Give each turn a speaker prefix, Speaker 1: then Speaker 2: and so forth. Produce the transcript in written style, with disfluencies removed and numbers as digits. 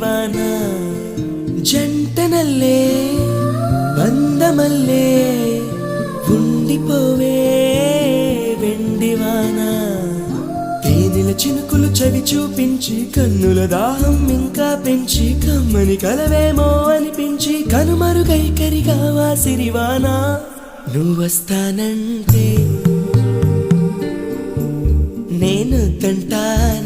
Speaker 1: వాన జంటనల్లే బంధమల్లే ఉండిపోవే వెండివాన తేనెల చినుకులు చవి చూపించి కన్నుల దాహం ఇంకా పెంచి కమ్మని కలవేమో అనిపించి కనుమరుగైకరిగా వాసిరివాన నువ్వొస్తానంటే నేను తంటాను